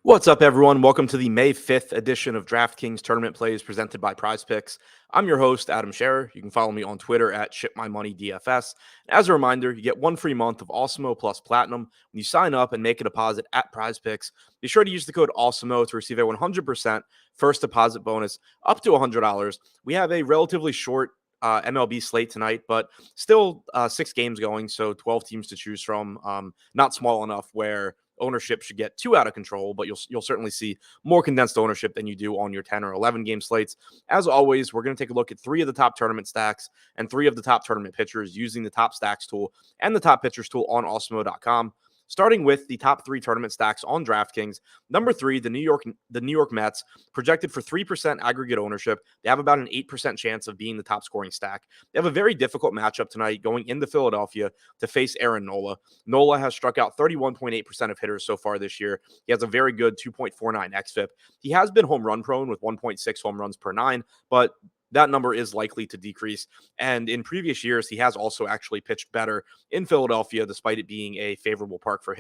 What's up, everyone? Welcome to the May 5th edition of DraftKings Tournament Plays presented by Prize Picks. I'm your host, Adam Scherer. You can follow me on Twitter at ShipMyMoneyDFS. As a reminder, you get one free month of Awesemo plus Platinum when you sign up and make a deposit at Prize Picks. Be sure to use the code Awesemo to receive a 100% first deposit bonus up to $100. We have a relatively short MLB slate tonight, but still 6 games going, so 12 teams to choose from. Not small enough where ownership should get too out of control, but you'll certainly see more condensed ownership than you do on your 10 or 11 game slates. As always, we're going to take a look at 3 of the top tournament stacks and 3 of the top tournament pitchers using the top stacks tool and the top pitchers tool on Awesemo.com. Starting with the top 3 tournament stacks on DraftKings. Number 3, the New York Mets, projected for 3% aggregate ownership. They have about an 8% chance of being the top scoring stack. They have a very difficult matchup tonight going into Philadelphia to face Aaron Nola. Nola has struck out 31.8% of hitters so far this year. He has a very good 2.49 xFIP. He has been home run prone with 1.6 home runs per 9, but that number is likely to decrease. And in previous years, he has also actually pitched better in Philadelphia, despite it being a favorable park for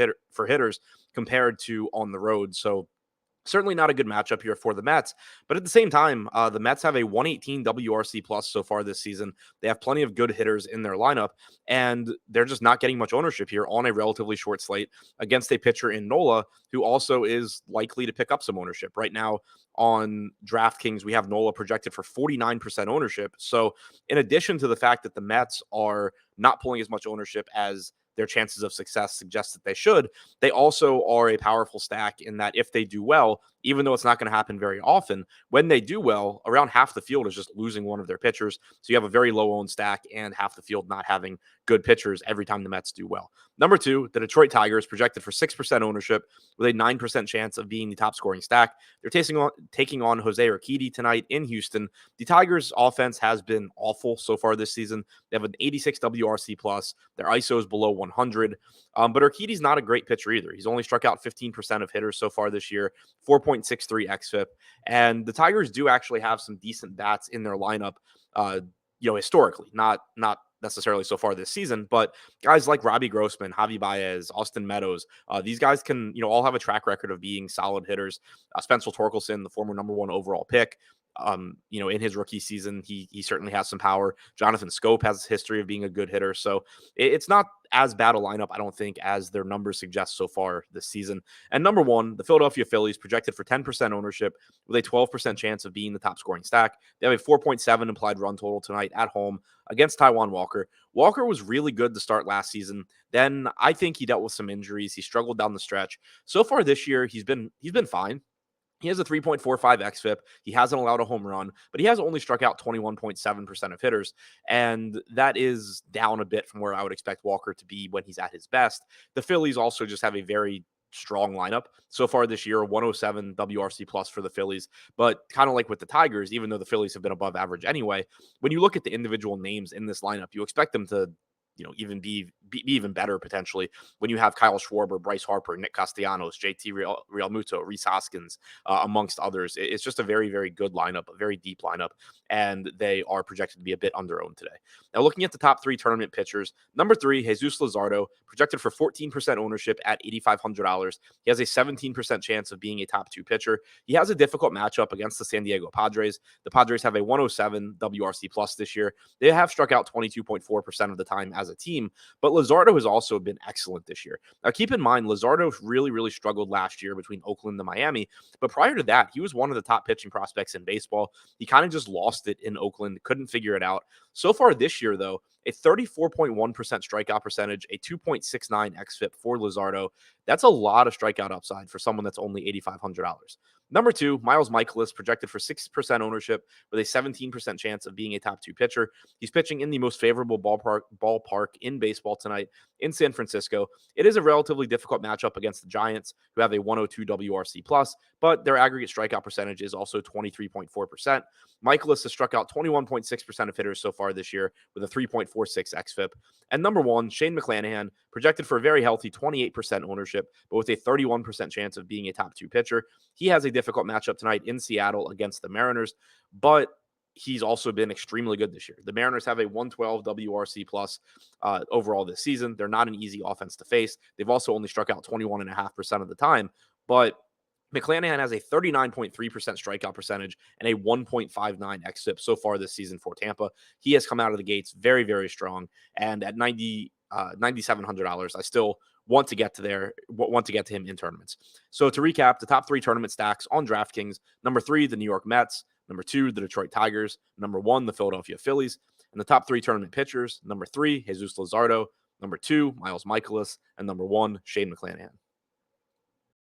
hitters compared to on the road. So certainly not a good matchup here for the Mets, but at the same time, the Mets have a 118 WRC plus so far this season. They have plenty of good hitters in their lineup, and they're just not getting much ownership here on a relatively short slate against a pitcher in Nola, who also is likely to pick up some ownership. Right now on DraftKings, we have Nola projected for 49% ownership. So in addition to the fact that the Mets are not pulling as much ownership as their chances of success suggest that they should, they also are a powerful stack in that if they do well, even though it's not going to happen very often, when they do well, around half the field is just losing one of their pitchers. So you have a very low owned stack and half the field not having good pitchers every time the Mets do well. Number 2, the Detroit Tigers, projected for 6% ownership with a 9% chance of being the top scoring stack. They're taking on Jose Urquidy tonight in Houston. The Tigers' offense has been awful so far this season. They have an 86 WRC plus. Their ISO is below 100. But Urquidy's not a great pitcher either. He's only struck out 15% of hitters so far this year, 4.63 xFIP. And the Tigers do actually have some decent bats in their lineup, historically, not necessarily so far this season, but guys like Robbie Grossman, Javi Baez, Austin Meadows, these guys can, all have a track record of being solid hitters. Spencer Torkelson, the former number 1 overall pick, in his rookie season, he certainly has some power. Jonathan Scope has a history of being a good hitter. So it's not as bad a lineup, I don't think, as their numbers suggest so far this season. And number 1, the Philadelphia Phillies, projected for 10% ownership with a 12% chance of being the top scoring stack. They have a 4.7 implied run total tonight at home against Taijuan Walker. Walker was really good to start last season. Then I think he dealt with some injuries. He struggled down the stretch. So far this year, he's been fine. He has a 3.45 xFIP. He hasn't allowed a home run, but he has only struck out 21.7% of hitters. And that is down a bit from where I would expect Walker to be when he's at his best. The Phillies also just have a very strong lineup so far this year, 107 WRC plus for the Phillies. But kind of like with the Tigers, even though the Phillies have been above average anyway, when you look at the individual names in this lineup, you expect them to even be even better potentially when you have Kyle Schwarber, Bryce Harper, Nick Castellanos, JT Realmuto, Rhys Hoskins, amongst others. It's just a very, very good lineup, a very deep lineup, and they are projected to be a bit under-owned today. Now, looking at the top 3 tournament pitchers, number 3, Jesus Luzardo, projected for 14% ownership at $8,500. He has a 17% chance of being a top 2 pitcher. He has a difficult matchup against the San Diego Padres. The Padres have a 107 WRC plus this year. They have struck out 22.4% of the time as a team, but Luzardo has also been excellent this year. Now, keep in mind, Luzardo really, really struggled last year between Oakland and Miami, but prior to that, he was one of the top pitching prospects in baseball. He kind of just lost it in Oakland, couldn't figure it out. So far this year, though, a 34.1% strikeout percentage, a 2.69 xFIP for Luzardo. That's a lot of strikeout upside for someone that's only $8,500. Number 2, Miles Michaelis, projected for 6% ownership with a 17% chance of being a top 2 pitcher. He's pitching in the most favorable ballpark in baseball tonight in San Francisco. It is a relatively difficult matchup against the Giants, who have a 102 WRC plus, but their aggregate strikeout percentage is also 23.4%. Michaelis has struck out 21.6% of hitters so far this year with a 3.46 xFIP. And number 1, Shane Mcclanahan, projected for a very healthy 28% ownership, but with a 31% chance of being a top 2 pitcher. He has a difficult matchup tonight in Seattle against the Mariners, but he's also been extremely good this year. The Mariners have a 112 WRC plus overall this season. They're not an easy offense to face. They've also only struck out 21.5% of the time, but Mcclanahan has a 39.3% strikeout percentage and a 1.59 xFIP so far this season for Tampa. He has come out of the gates very, very strong. And at $9,700, I still want to get to him in tournaments. So to recap, the top 3 tournament stacks on DraftKings: number 3, the New York Mets; number 2, the Detroit Tigers; number 1, the Philadelphia Phillies. And the top 3 tournament pitchers: number 3, Jesus Luzardo; number 2, Miles Michaelis; and number 1, Shane McClanahan.